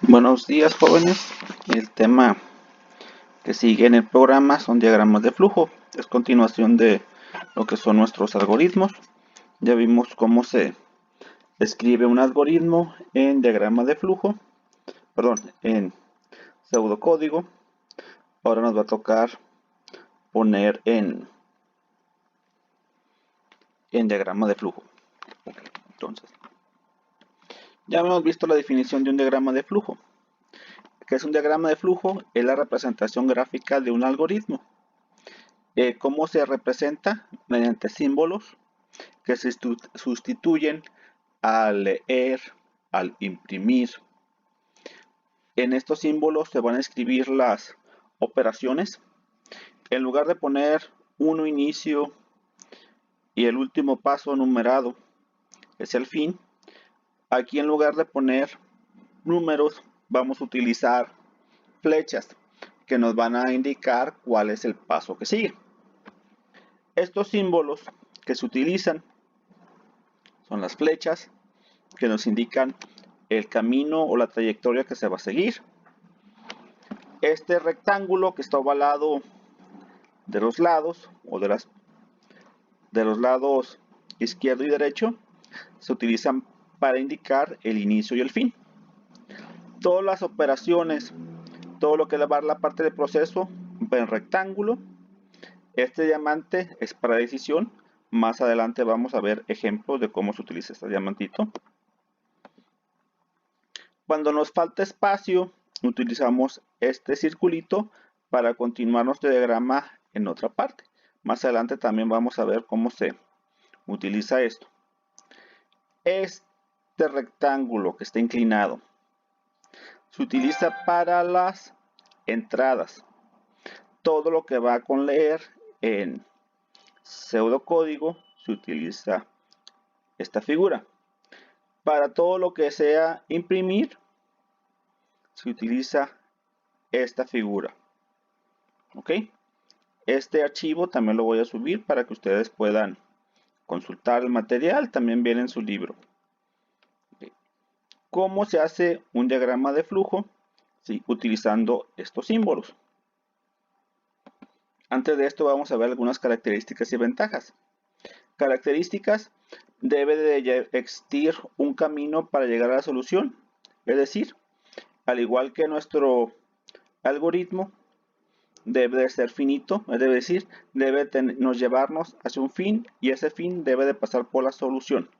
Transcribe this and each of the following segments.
Buenos días, jóvenes. El tema que sigue en el programa son diagramas de flujo. Es continuación de lo que son nuestros algoritmos. Ya vimos cómo se escribe un algoritmo en diagrama de flujo, en pseudocódigo. Ahora nos va a tocar poner en diagrama de flujo. Entonces, ya hemos visto la definición de un diagrama de flujo. ¿Qué es un diagrama de flujo? Es la representación gráfica de un algoritmo. ¿Cómo se representa? Mediante símbolos que se sustituyen al leer, al imprimir. En estos símbolos se van a escribir las operaciones. En lugar de poner uno inicio y el último paso numerado es el fin, aquí en lugar de poner números vamos a utilizar flechas que nos van a indicar cuál es el paso que sigue. Estos símbolos que se utilizan son las flechas que nos indican el camino o la trayectoria que se va a seguir. Este rectángulo que está ovalado de los lados o de los lados izquierdo y derecho se utilizan para indicar el inicio y el fin. Todas las operaciones, todo lo que va a la parte del proceso va en rectángulo. Este diamante es para decisión. Más adelante vamos a ver ejemplos de cómo se utiliza este diamantito. Cuando nos falta espacio, utilizamos este circulito para continuar nuestro diagrama en otra parte. Más adelante también vamos a ver cómo se utiliza esto. Este rectángulo que está inclinado se utiliza para las entradas. Todo lo que va con leer en pseudocódigo se utiliza esta figura. Para todo lo que sea imprimir se utiliza esta figura. ¿Ok? Este archivo también lo voy a subir para que ustedes puedan consultar el material. También viene en su libro. ¿Cómo se hace un diagrama de flujo? Sí, utilizando estos símbolos. Antes de esto vamos a ver algunas características y ventajas. Características: debe de existir un camino para llegar a la solución. Es decir, al igual que nuestro algoritmo, debe de ser finito, es decir, debe llevarnos hacia un fin y ese fin debe de pasar por la solución.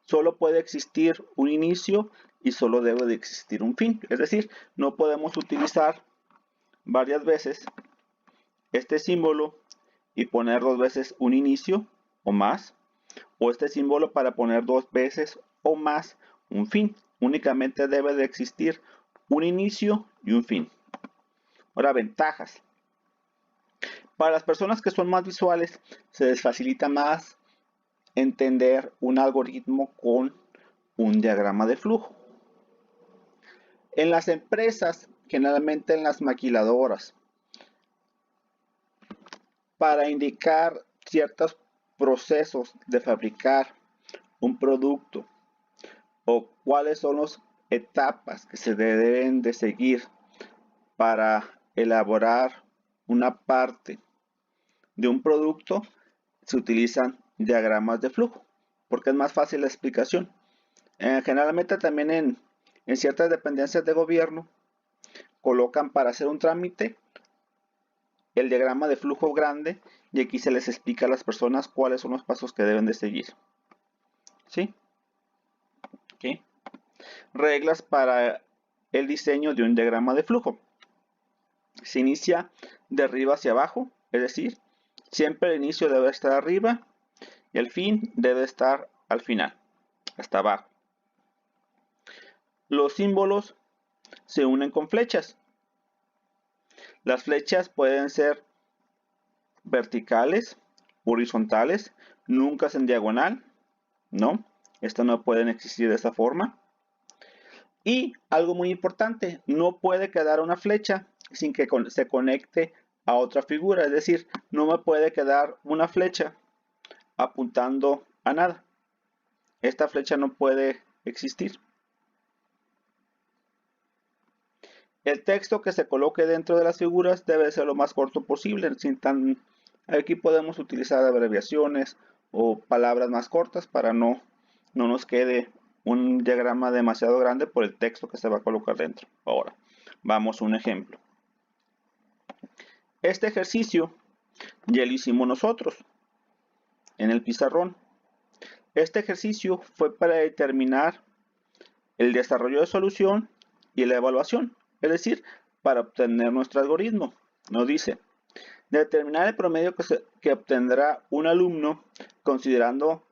Solo puede existir un inicio y solo debe de existir un fin. Es decir, no podemos utilizar varias veces este símbolo y poner dos veces un inicio o más, o este símbolo para poner dos veces o más un fin. Únicamente debe de existir un inicio y un fin. Ahora, ventajas. Para las personas que son más visuales, se les facilita más entender un algoritmo con un diagrama de flujo. En las empresas, generalmente en las maquiladoras, para indicar ciertos procesos de fabricar un producto o cuáles son las etapas que se deben de seguir para elaborar una parte de un producto, se utilizan diagramas de flujo porque es más fácil la explicación. Generalmente también en ciertas dependencias de gobierno colocan para hacer un trámite el diagrama de flujo grande y aquí se les explica a las personas cuáles son los pasos que deben de seguir. ¿Sí? ¿Okay? Reglas para el diseño de un diagrama de flujo. Se inicia de arriba hacia abajo, es decir, siempre el inicio debe estar arriba y el fin debe estar al final, hasta abajo. Los símbolos se unen con flechas. Las flechas pueden ser verticales, horizontales, nunca es en diagonal, ¿no? Estas no pueden existir de esta forma. Y algo muy importante, no puede quedar una flecha sin que se conecte a otra figura, es decir, no me puede quedar una flecha apuntando a nada. Esta flecha no puede existir. El texto que se coloque dentro de las figuras debe ser lo más corto posible. Aquí podemos utilizar abreviaciones o palabras más cortas para no nos quede un diagrama demasiado grande por el texto que se va a colocar dentro. Ahora, vamos a un ejemplo. Este ejercicio ya lo hicimos nosotros en el pizarrón. Este ejercicio fue para determinar el desarrollo de solución y la evaluación, es decir, para obtener nuestro algoritmo. Nos dice, determinar el promedio que obtendrá un alumno considerando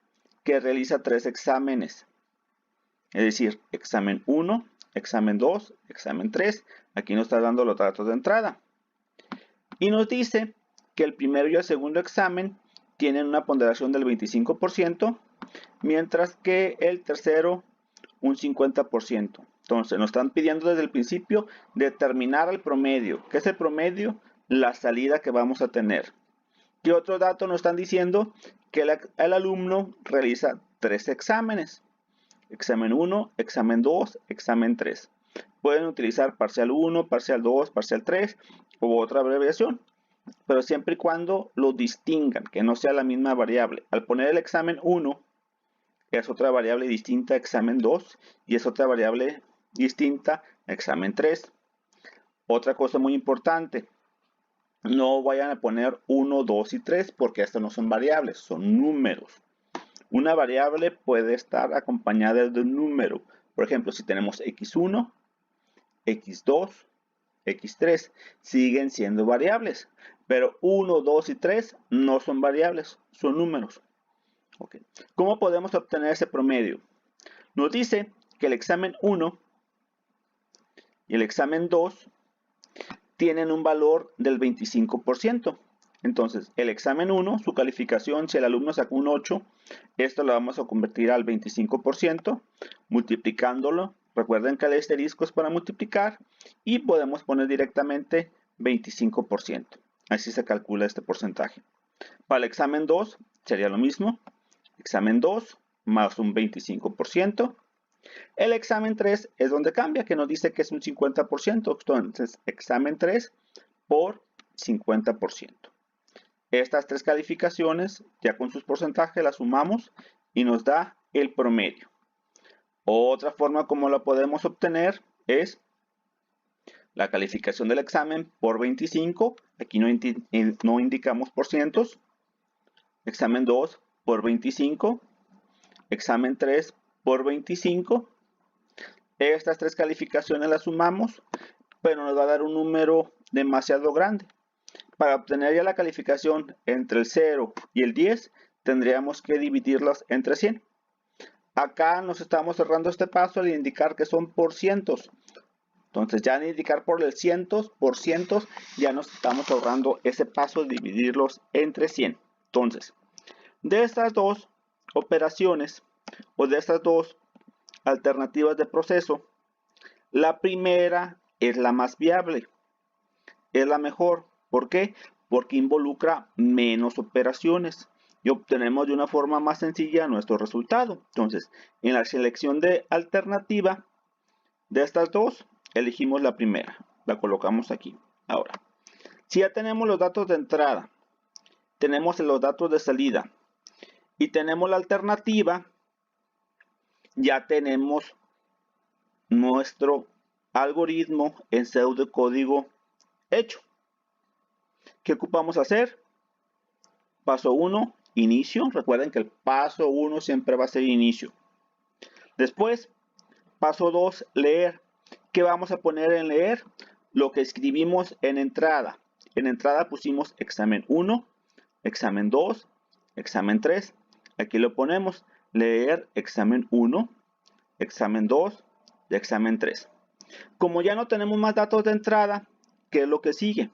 que realiza 3 exámenes. Es decir, examen 1, examen 2, examen 3. Aquí nos está dando los datos de entrada. Y nos dice que el primero y el segundo examen tienen una ponderación del 25%, mientras que el tercero un 50%. Entonces nos están pidiendo desde el principio determinar el promedio. ¿Qué es el promedio? La salida que vamos a tener. ¿Qué otro dato nos están diciendo? Que el alumno realiza 3 exámenes. Examen 1, examen 2, examen 3. Pueden utilizar parcial 1, parcial 2, parcial 3 u otra abreviación, pero siempre y cuando lo distingan, que no sea la misma variable. Al poner el examen 1, es otra variable distinta a examen 2 y es otra variable distinta a examen 3. Otra cosa muy importante, no vayan a poner 1, 2 y 3 porque estas no son variables, son números. Una variable puede estar acompañada de un número. Por ejemplo, si tenemos x1, x2, x3, siguen siendo variables. Pero 1, 2 y 3 no son variables, son números. Okay. ¿Cómo podemos obtener ese promedio? Nos dice que el examen 1 y el examen 2 tienen un valor del 25%. Entonces, el examen 1, su calificación, si el alumno sacó un 8, esto lo vamos a convertir al 25%, multiplicándolo. Recuerden que el asterisco es para multiplicar y podemos poner directamente 25%. Así se calcula este porcentaje. Para el examen 2 sería lo mismo. Examen 2 más un 25%. El examen 3 es donde cambia, que nos dice que es un 50%. Entonces, examen 3 por 50%. Estas 3 calificaciones, ya con sus porcentajes, las sumamos y nos da el promedio. Otra forma como lo podemos obtener es la calificación del examen por 25. Aquí no indicamos por cientos. Examen 2 por 25. Examen 3 por 25. Estas 3 calificaciones las sumamos, pero nos va a dar un número demasiado grande. Para obtener ya la calificación entre el 0 y el 10, tendríamos que dividirlas entre 100. Acá nos estamos cerrando este paso al indicar que son por cientos. Entonces ya al indicar por el cientos, por cientos, ya nos estamos ahorrando ese paso de dividirlos entre 100. Entonces, de estas dos operaciones o de estas dos alternativas de proceso, la primera es la más viable, es la mejor. ¿Por qué? Porque involucra menos operaciones y obtenemos de una forma más sencilla nuestro resultado. Entonces, en la selección de alternativa de estas dos, elegimos la primera, la colocamos aquí. Ahora, si ya tenemos los datos de entrada, tenemos los datos de salida y tenemos la alternativa, ya tenemos nuestro algoritmo en pseudocódigo hecho. ¿Qué ocupamos hacer? Paso 1, inicio. Recuerden que el paso 1 siempre va a ser inicio. Después, paso 2, leer. ¿Qué vamos a poner en leer? Lo que escribimos en entrada. En entrada pusimos examen 1, examen 2, examen 3. Aquí lo ponemos, leer examen 1, examen 2 y examen 3. Como ya no tenemos más datos de entrada, ¿qué es lo que sigue?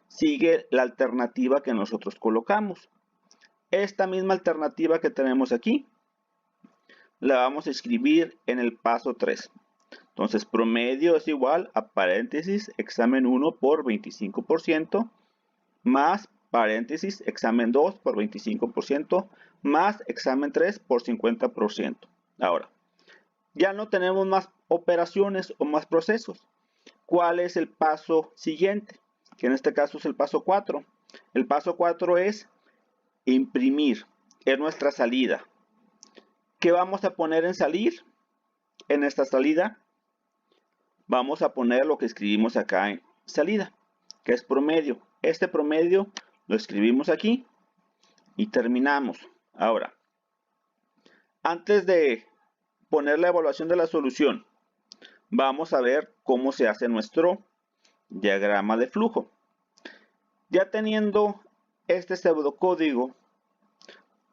Sigue la alternativa que nosotros colocamos. Esta misma alternativa que tenemos aquí, la vamos a escribir en el paso 3. Entonces, promedio es igual a paréntesis examen 1 por 25% más paréntesis examen 2 por 25% más examen 3 por 50%. Ahora, ya no tenemos más operaciones o más procesos, ¿cuál es el paso siguiente? Que en este caso es el paso 4. El paso 4 es imprimir. Es nuestra salida. ¿Qué vamos a poner en salir? En esta salida vamos a poner lo que escribimos acá en salida, que es promedio. Este promedio lo escribimos aquí y terminamos. Ahora, antes de poner la evaluación de la solución, vamos a ver cómo se hace nuestro diagrama de flujo. Ya teniendo este pseudocódigo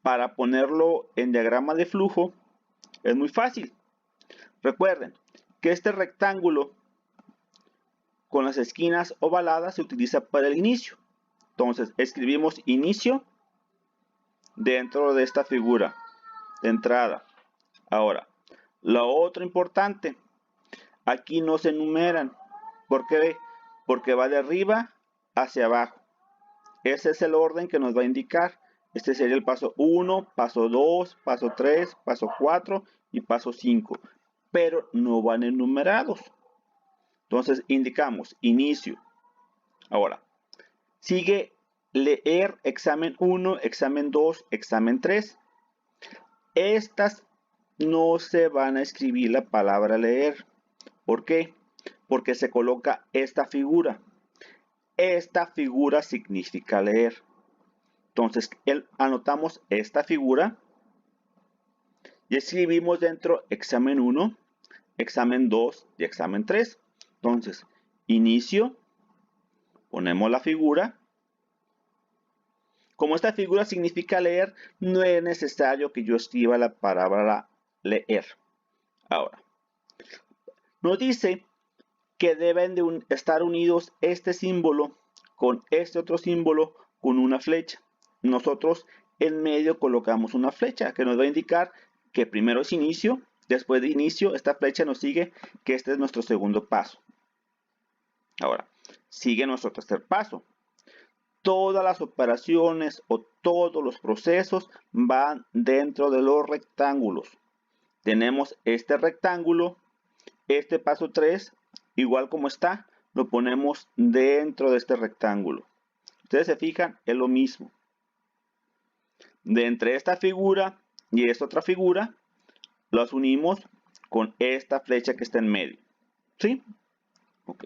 para ponerlo en diagrama de flujo, es muy fácil. Recuerden que este rectángulo con las esquinas ovaladas se utiliza para el inicio. Entonces escribimos inicio dentro de esta figura de entrada. Ahora, lo otro importante, aquí no se enumeran. ¿Por qué? Porque va de arriba hacia abajo. Ese es el orden que nos va a indicar. Este sería el paso 1, paso 2, paso 3, paso 4 y paso 5. Pero no van enumerados. Entonces indicamos inicio. Ahora, sigue leer examen 1, examen 2, examen 3. Estas no se van a escribir la palabra leer. ¿Por qué? Porque se coloca esta figura. Esta figura significa leer. Entonces anotamos esta figura y escribimos dentro examen 1, examen 2 y examen 3. Entonces, inicio, ponemos la figura. Como esta figura significa leer, no es necesario que yo escriba la palabra leer. Ahora, nos dice que deben de estar unidos este símbolo con este otro símbolo con una flecha. Nosotros en medio colocamos una flecha que nos va a indicar que primero es inicio, después de inicio esta flecha nos sigue que este es nuestro segundo paso. Ahora, sigue nuestro tercer paso. Todas las operaciones o todos los procesos van dentro de los rectángulos. Tenemos este rectángulo, este paso 3, igual como está, lo ponemos dentro de este rectángulo. Ustedes se fijan, es lo mismo. De entre esta figura y esta otra figura, las unimos con esta flecha que está en medio. ¿Sí? Ok.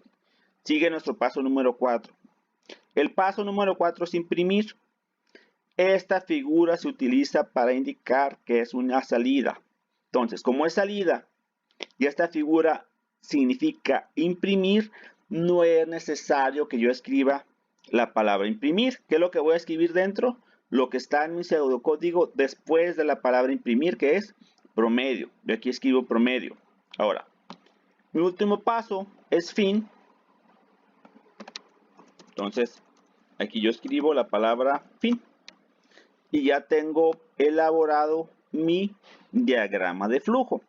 Sigue nuestro paso número 4. El paso número 4 es imprimir. Esta figura se utiliza para indicar que es una salida. Entonces, como es salida y esta figura significa imprimir, no es necesario que yo escriba la palabra imprimir. ¿Qué es lo que voy a escribir dentro? Lo que está en mi pseudocódigo después de la palabra imprimir, que es promedio. Yo aquí escribo promedio. Ahora, mi último paso es fin. Entonces, aquí yo escribo la palabra fin. Y ya tengo elaborado mi diagrama de flujo.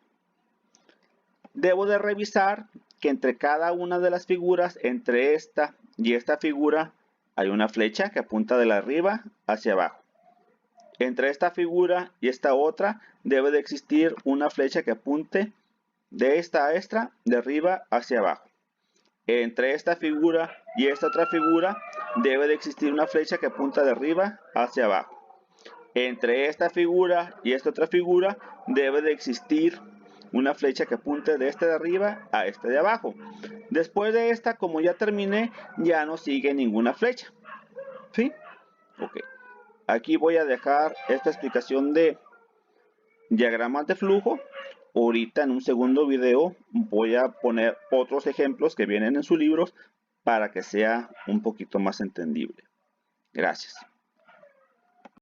Debo de revisar que entre cada una de las figuras, entre esta y esta figura, hay una flecha que apunta de la arriba hacia abajo. Entre esta figura y esta otra, debe de existir una flecha que apunte de esta a esta, de arriba hacia abajo. Entre esta figura y esta otra figura, debe de existir una flecha que apunta de arriba hacia abajo. Entre esta figura y esta otra figura, debe de existir una flecha que apunte de este de arriba a este de abajo. Después de esta, como ya terminé, ya no sigue ninguna flecha. ¿Sí? Ok. Aquí voy a dejar esta explicación de diagramas de flujo. Ahorita en un segundo video voy a poner otros ejemplos que vienen en sus libros para que sea un poquito más entendible. Gracias.